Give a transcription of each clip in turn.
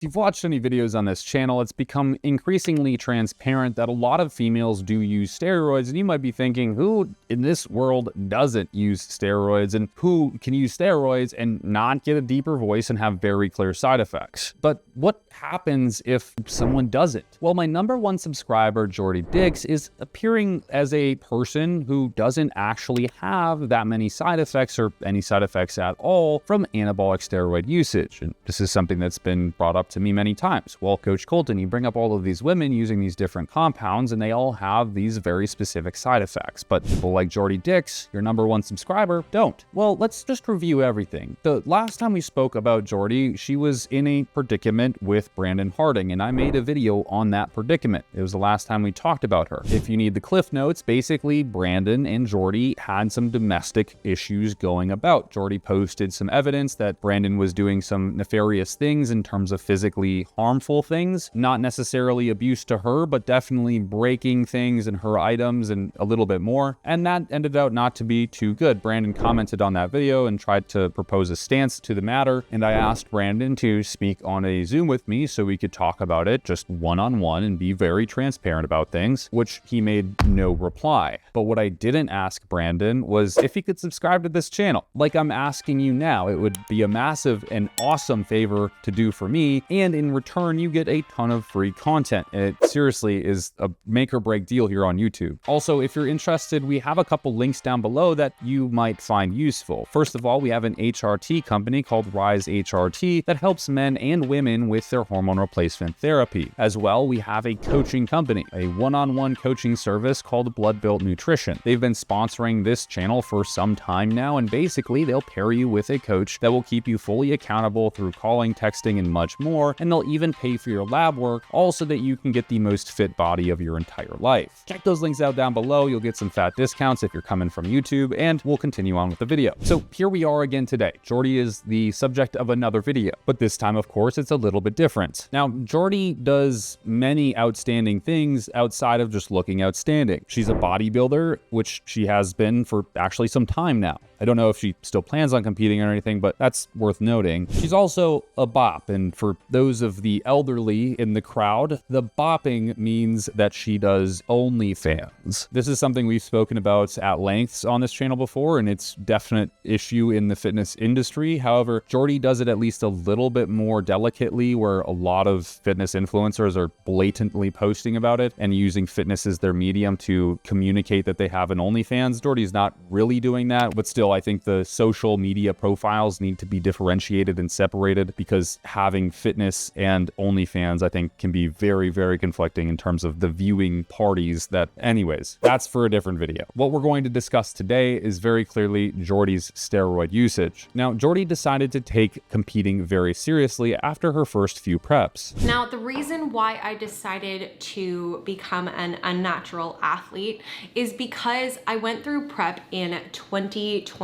If you've watched any videos on this channel, it's become increasingly transparent that a lot of females do use steroids, and you might be thinking, who in this world doesn't use steroids, and who can use steroids and not get a deeper voice and have very clear side effects? But what happens if someone doesn't? Well, my #1 subscriber, Jordy Dix, is appearing as a person who doesn't actually have that many side effects or any side effects at all from anabolic steroid usage. And this is something that's been brought up to me many times. Well, Coach Kolton, you bring up all of these women using these different compounds and they all have these very specific side effects, but people like Jordy Dix, your #1 subscriber, don't. Well, let's just review everything. The last time we spoke about Jordy, she was in a predicament with Brandon Harding, and I made a video on that predicament. It was the last time we talked about her. If you need the cliff notes, basically Brandon and Jordy had some domestic issues going about. Jordy posted some evidence that Brandon was doing some nefarious things in terms of physically harmful things, not necessarily abuse to her, but definitely breaking things and her items and a little bit more. And that ended out not to be too good. Brandon commented on that video and tried to propose a stance to the matter. And I asked Brandon to speak on a Zoom with me so we could talk about it just one-on-one and be very transparent about things, which he made no reply. But what I didn't ask Brandon was if he could subscribe to this channel. Like I'm asking you now, it would be a massive and awesome favor to do for me. And in return, you get a ton of free content. It seriously is a make or break deal here on YouTube. Also, if you're interested, we have a couple links down below that you might find useful. First of all, we have an HRT company called Rise HRT that helps men and women with their hormone replacement therapy. As well, we have a coaching company, a one-on-one coaching service called Blood Built Nutrition. They've been sponsoring this channel for some time now, and basically they'll pair you with a coach that will keep you fully accountable through calling, texting, and much more. And they'll even pay for your lab work, all so that you can get the most fit body of your entire life. Check those links out down below. You'll get some fat discounts if you're coming from YouTube, and we'll continue on with the video. So here we are again today. Jordy is the subject of another video, but this time, of course, it's a little bit different. Now, Jordy does many outstanding things outside of just looking outstanding. She's a bodybuilder, which she has been for actually some time now. I don't know if she still plans on competing or anything, but that's worth noting. She's also a bop, and for those of the elderly in the crowd, the bopping means that she does OnlyFans. This is something we've spoken about at lengths on this channel before, and it's a definite issue in the fitness industry. However, Jordy does it at least a little bit more delicately, where a lot of fitness influencers are blatantly posting about it and using fitness as their medium to communicate that they have an OnlyFans. Jordy's not really doing that, but still, I think the social media profiles need to be differentiated and separated, because having fitness and OnlyFans, I think, can be very, very conflicting in terms of the viewing parties that, anyways, that's for a different video. What we're going to discuss today is very clearly Jordy's steroid usage. Now, Jordy decided to take competing very seriously after her first few preps. Now, the reason why I decided to become an unnatural athlete is because I went through prep in 2021,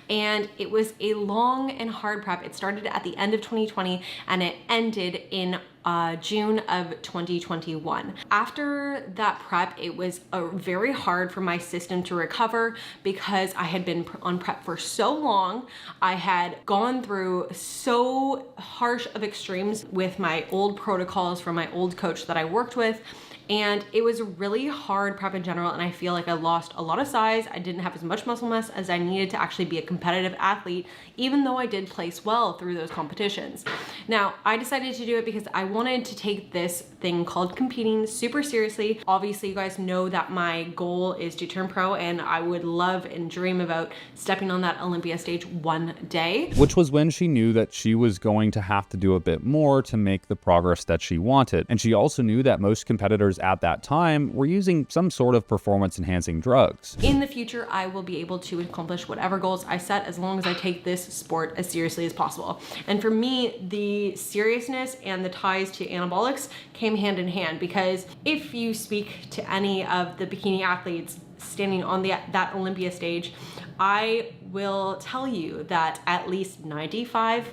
and it was a long and hard prep. It started at the end of 2020 and it ended in June of 2021. After that prep, it was very hard for my system to recover because I had been on prep for so long. I had gone through so harsh of extremes with my old protocols from my old coach that I worked with. And it was a really hard prep in general, and I feel like I lost a lot of size. I didn't have as much muscle mass as I needed to actually be a competitive athlete, even though I did place well through those competitions. Now, I decided to do it because I wanted to take this thing called competing super seriously. Obviously, you guys know that my goal is to turn pro, and I would love and dream about stepping on that Olympia stage one day. Which was when she knew that she was going to have to do a bit more to make the progress that she wanted. And she also knew that most competitors at that time were using some sort of performance enhancing drugs. In the future, I will be able to accomplish whatever goals I set as long as I take this sport as seriously as possible. And for me, the seriousness and the ties to anabolics came hand in hand, because if you speak to any of the bikini athletes standing on that Olympia stage, I will tell you that at least 95,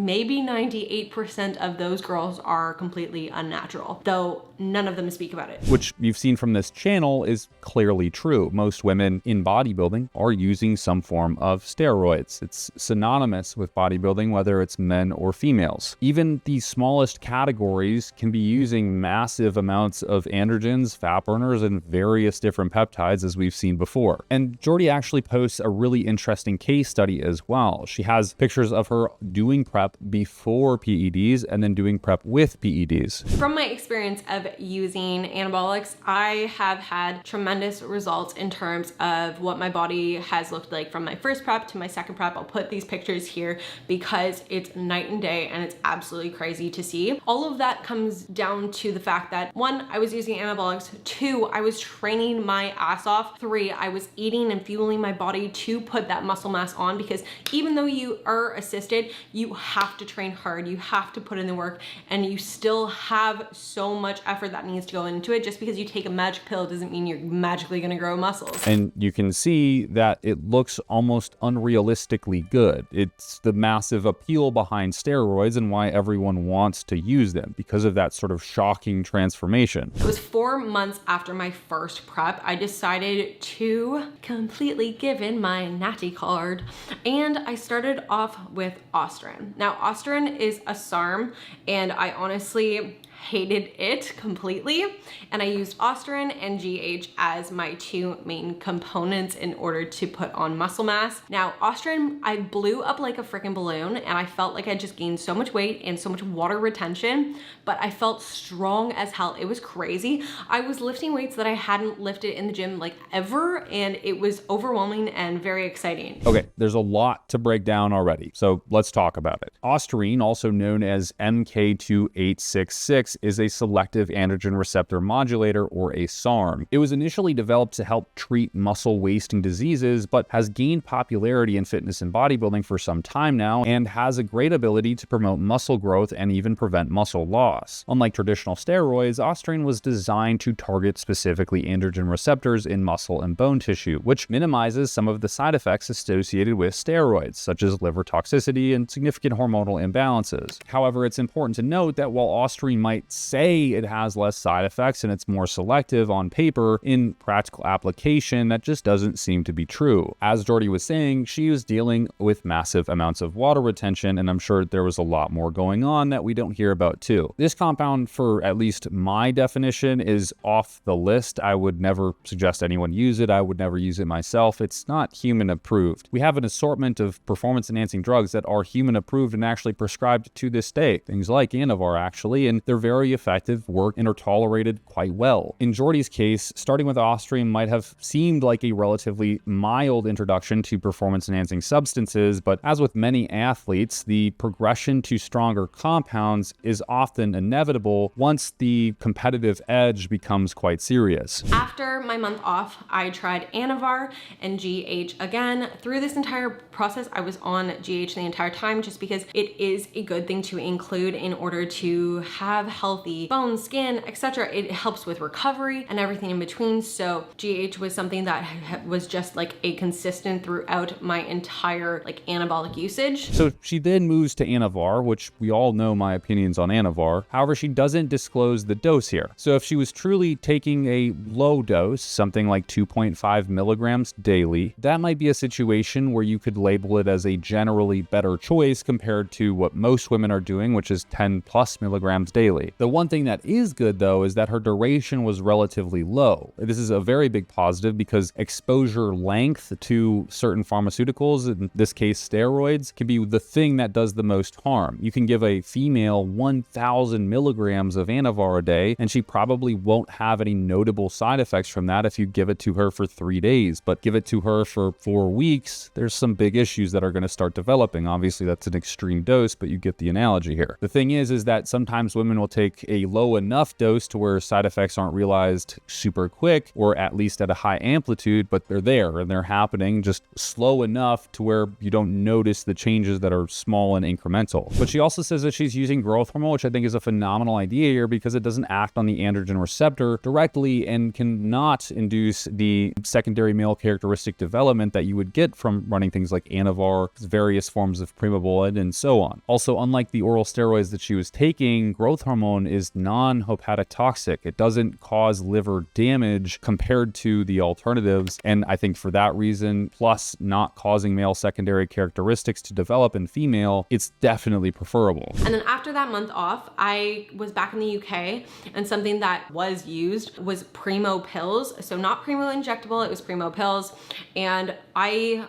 maybe 98% of those girls are completely unnatural, though none of them speak about it. Which you've seen from this channel is clearly true. Most women in bodybuilding are using some form of steroids. It's synonymous with bodybuilding, whether it's men or females. Even the smallest categories can be using massive amounts of androgens, fat burners, and various different peptides, as we've seen before. And Jordy actually posts a really interesting case study as well. She has pictures of her doing prep before PEDs and then doing prep with PEDs. From my experience of using anabolics, I have had tremendous results in terms of what my body has looked like from my first prep to my second prep. I'll put these pictures here because it's night and day and it's absolutely crazy to see. All of that comes down to the fact that 1, I was using anabolics, 2, I was training my ass off, 3, I was eating and fueling my body to put that muscle mass on, because even though you are assisted, you have to train hard, you have to put in the work, and you still have so much effort that needs to go into it. Just because you take a magic pill doesn't mean you're magically gonna grow muscles. And you can see that it looks almost unrealistically good. It's the massive appeal behind steroids and why everyone wants to use them, because of that sort of shocking transformation. It was 4 months after my first prep. I decided to completely give in my natty card, and I started off with Ostarine. Now, Ostarine is a SARM, and I honestly hated it completely, and I used Ostarine and GH as my 2 main components in order to put on muscle mass. Now, Ostarine, I blew up like a freaking balloon, and I felt like I just gained so much weight and so much water retention, but I felt strong as hell. It was crazy. I was lifting weights that I hadn't lifted in the gym like ever, and it was overwhelming and very exciting. Okay, there's a lot to break down already, so let's talk about it. Ostarine, also known as MK2866, is a selective androgen receptor modulator, or a SARM. It was initially developed to help treat muscle wasting diseases, but has gained popularity in fitness and bodybuilding for some time now, and has a great ability to promote muscle growth and even prevent muscle loss. Unlike traditional steroids, Ostarine was designed to target specifically androgen receptors in muscle and bone tissue, which minimizes some of the side effects associated with steroids, such as liver toxicity and significant hormonal imbalances. However, it's important to note that while Ostarine might say it has less side effects and it's more selective on paper, in practical application, that just doesn't seem to be true. As Jordy was saying, she was dealing with massive amounts of water retention, and I'm sure there was a lot more going on that we don't hear about too. This compound, for at least my definition, is off the list. I would never suggest anyone use it. I would never use it myself. It's not human approved. We have an assortment of performance enhancing drugs that are human approved and actually prescribed to this day. Things like Anavar, actually, and they're very effective, work, and are tolerated quite well. In Jordy's case, starting with Ostarine might have seemed like a relatively mild introduction to performance-enhancing substances, but as with many athletes, the progression to stronger compounds is often inevitable once the competitive edge becomes quite serious. After my month off, I tried Anavar and GH again. Through this entire process, I was on GH the entire time, just because it is a good thing to include in order to have healthy bones, skin, etc. It helps with recovery and everything in between. So GH was something that was just like a consistent throughout my entire anabolic usage. So she then moves to Anavar, which we all know my opinions on Anavar. However, she doesn't disclose the dose here. So if she was truly taking a low dose, something like 2.5 milligrams daily, that might be a situation where you could label it as a generally better choice compared to what most women are doing, which is 10 plus milligrams daily. The one thing that is good, though, is that her duration was relatively low. This is a very big positive because exposure length to certain pharmaceuticals, in this case steroids, can be the thing that does the most harm. You can give a female 1,000 milligrams of Anavar a day, and she probably won't have any notable side effects from that if you give it to her for 3 days, but give it to her for 4 weeks, there's some big issues that are going to start developing. Obviously, that's an extreme dose, but you get the analogy here. The thing is that sometimes women will take a low enough dose to where side effects aren't realized super quick, or at least at a high amplitude, but they're there and they're happening, just slow enough to where you don't notice the changes that are small and incremental. But she also says that she's using growth hormone, which I think is a phenomenal idea here because it doesn't act on the androgen receptor directly and cannot induce the secondary male characteristic development that you would get from running things like Anavar, various forms of Primo, and so on. Also, unlike the oral steroids that she was taking, growth hormone is non-hepatic toxic. It doesn't cause liver damage compared to the alternatives, and I think for that reason, plus not causing male secondary characteristics to develop in female, it's definitely preferable. And then after that month off, I was back in the UK, and something that was used was Primo pills. So not Primo injectable, it was Primo pills. And I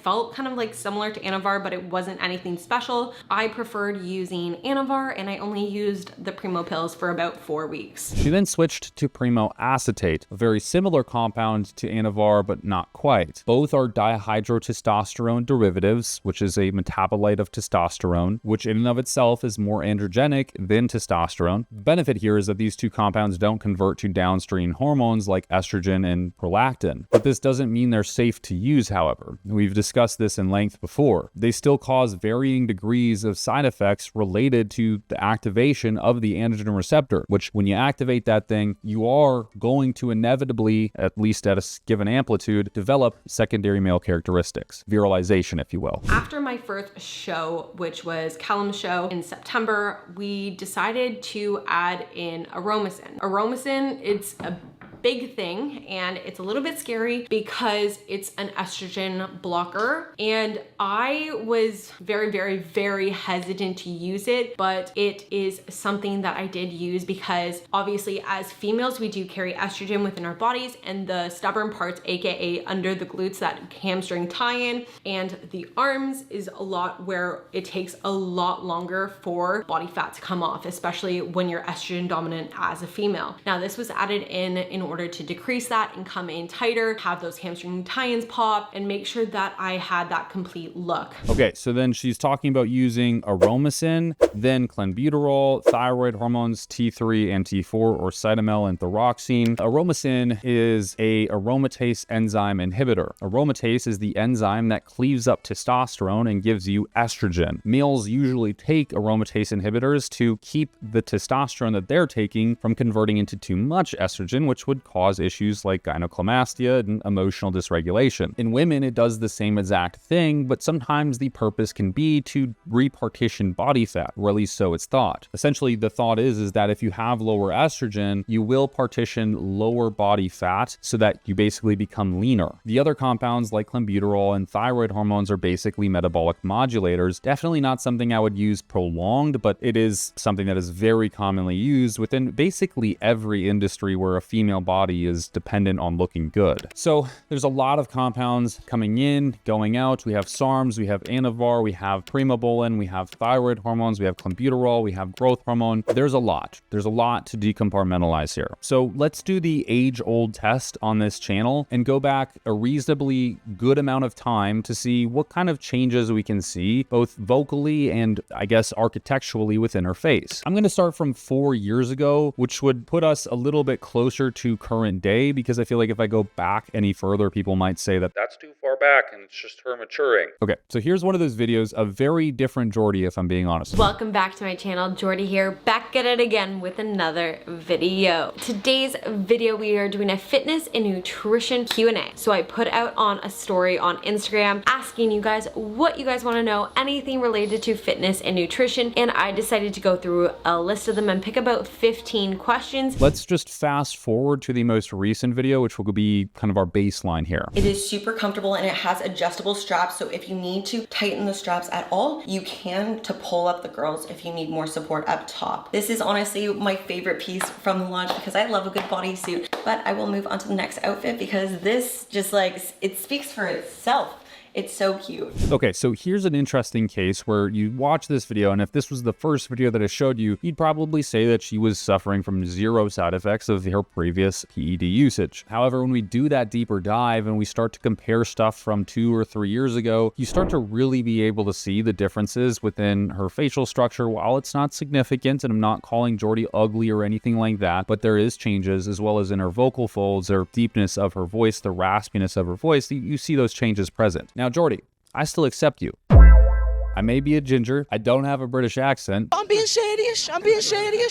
felt kind of like similar to Anavar, but it wasn't anything special. I preferred using Anavar, and I only used the Primo pills for about 4 weeks. She then switched to Primo acetate, a very similar compound to Anavar, but not quite. Both are dihydrotestosterone derivatives, which is a metabolite of testosterone, which in and of itself is more androgenic than testosterone. The benefit here is that these two compounds don't convert to downstream hormones like estrogen and prolactin. But this doesn't mean they're safe to use, however. We've discussed this in length before. They still cause varying degrees of side effects related to the activation of the androgen receptor, which when you activate that thing, you are going to inevitably, at least at a given amplitude, develop secondary male characteristics, virilization, if you will. After my first show, which was Callum's show in September, we decided to add in Aromacin. Aromacin, it's a big thing and it's a little bit scary because it's an estrogen blocker, and I was very hesitant to use it, but it is something that I did use because obviously as females we do carry estrogen within our bodies, and the stubborn parts, aka under the glutes, that hamstring tie-in, and the arms is a lot where it takes a lot longer for body fat to come off, especially when you're estrogen dominant as a female. Now this was added in order to decrease that and come in tighter, have those hamstring tie-ins pop, and make sure that I had that complete look. Okay, so then she's talking about using Aromacin, then clenbuterol, thyroid hormones T3 and T4, or cytomel and thyroxine. Aromacin is a aromatase enzyme inhibitor. Aromatase is the enzyme that cleaves up testosterone and gives you estrogen. Males usually take aromatase inhibitors to keep the testosterone that they're taking from converting into too much estrogen, which would cause issues like gynecomastia and emotional dysregulation. In women, it does the same exact thing, but sometimes the purpose can be to repartition body fat, or at least so it's thought. Essentially, the thought is that if you have lower estrogen, you will partition lower body fat so that you basically become leaner. The other compounds like clenbuterol and thyroid hormones are basically metabolic modulators. Definitely not something I would use prolonged, but it is something that is very commonly used within basically every industry where a female body is dependent on looking good. So there's a lot of compounds coming in, going out. We have SARMs, we have Anavar, we have Primobolan, we have thyroid hormones, we have clenbuterol, we have growth hormone. There's a lot to decompartmentalize here. So let's do the age-old test on this channel and go back a reasonably good amount of time to see what kind of changes we can see, both vocally and I guess architecturally within her face. I'm going to start from 4 years ago, which would put us a little bit closer to current day, because I feel like if I go back any further, people might say that that's too far back and it's just her maturing. Okay, so here's one of those videos, a very different Jordy, if I'm being honest. Welcome back to my channel. Jordy here, back at it again with another video. Today's video, we are doing a fitness and nutrition Q&A. So I put out on a story on Instagram asking you guys what you guys want to know, anything related to fitness and nutrition, and I decided to go through a list of them and pick about 15 questions. Let's just fast forward to the most recent video, which will be kind of our baseline here. It is super comfortable and it has adjustable straps, so if you need to tighten the straps at all, you can, to pull up the girls if you need more support up top. This is honestly my favorite piece from the launch because I love a good bodysuit, but I will move on to the next outfit because this just like, it speaks for itself. It's so cute. Okay, so here's an interesting case where you watch this video, and if this was the first video that I showed you, you'd probably say that she was suffering from 0 side effects of her previous PED usage. However, when we do that deeper dive and we start to compare stuff from 2 or 3 years ago, you start to really be able to see the differences within her facial structure. While it's not significant, and I'm not calling Jordy ugly or anything like that, but there is changes, as well as in her vocal folds, or deepness of her voice, the raspiness of her voice. You see those changes present. Now, Jordy, I still accept you. I may be a ginger. I don't have a British accent. I'm being shady-ish.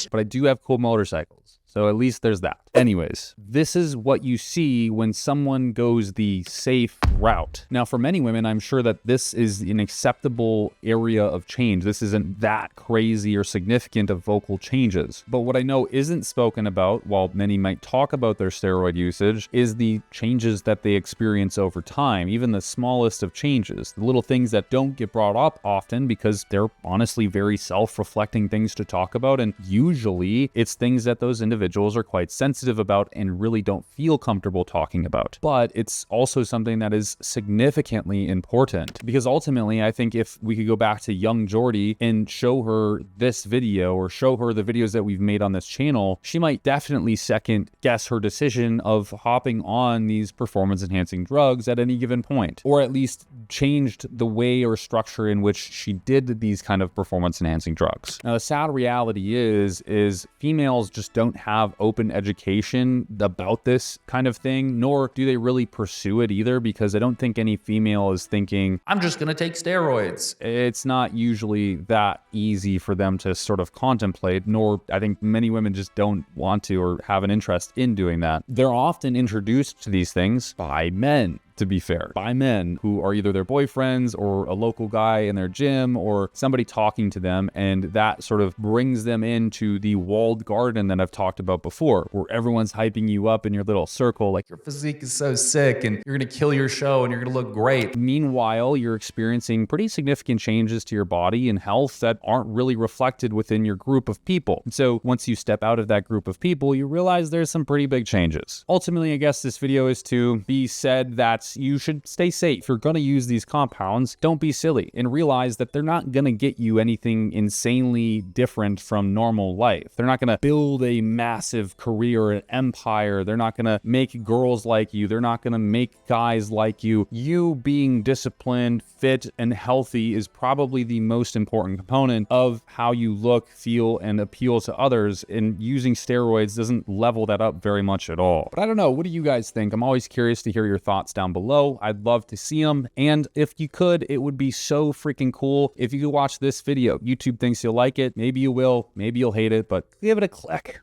But I do have cool motorcycles. So at least there's that. Anyways, this is what you see when someone goes the safe route. Now, for many women, I'm sure that this is an acceptable area of change. This isn't that crazy or significant of vocal changes. But what I know isn't spoken about, while many might talk about their steroid usage, is the changes that they experience over time, even the smallest of changes, the little things that don't get brought up often because they're honestly very self-reflecting things to talk about. And usually it's things that those individuals are quite sensitive about and really don't feel comfortable talking about. But it's also something that is significantly important, because ultimately I think if we could go back to young Jordy and show her this video, or show her the videos that we've made on this channel, she might definitely second guess her decision of hopping on these performance enhancing drugs at any given point, or at least changed the way or structure in which she did these kind of performance enhancing drugs. Now, the sad reality is females just don't have open education about this kind of thing, nor do they really pursue it either, because I don't think any female is thinking, I'm just gonna take steroids. It's not usually that easy for them to sort of contemplate, nor I think many women just don't want to or have an interest in doing that. They're often introduced to these things by men, to be fair, by men who are either their boyfriends or a local guy in their gym or somebody talking to them, and that sort of brings them into the walled garden that I've talked about before, where everyone's hyping you up in your little circle, like your physique is so sick and you're gonna kill your show and you're gonna look great. Meanwhile, you're experiencing pretty significant changes to your body and health that aren't really reflected within your group of people. And so once you step out of that group of people, you realize there's some pretty big changes. Ultimately, I guess this video is to be said that you should stay safe. If you're going to use these compounds, don't be silly, and realize that they're not going to get you anything insanely different from normal life. They're not going to build a massive career, an empire. They're not going to make girls like you. They're not going to make guys like you. You being disciplined, fit, and healthy is probably the most important component of how you look, feel, and appeal to others, and using steroids doesn't level that up very much at all. But I don't know, what do you guys think? I'm always curious to hear your thoughts down below. I'd love to see them, and if you could, it would be so freaking cool if you could watch this video. YouTube thinks you'll like it. Maybe you will, maybe you'll hate it, but give it a click.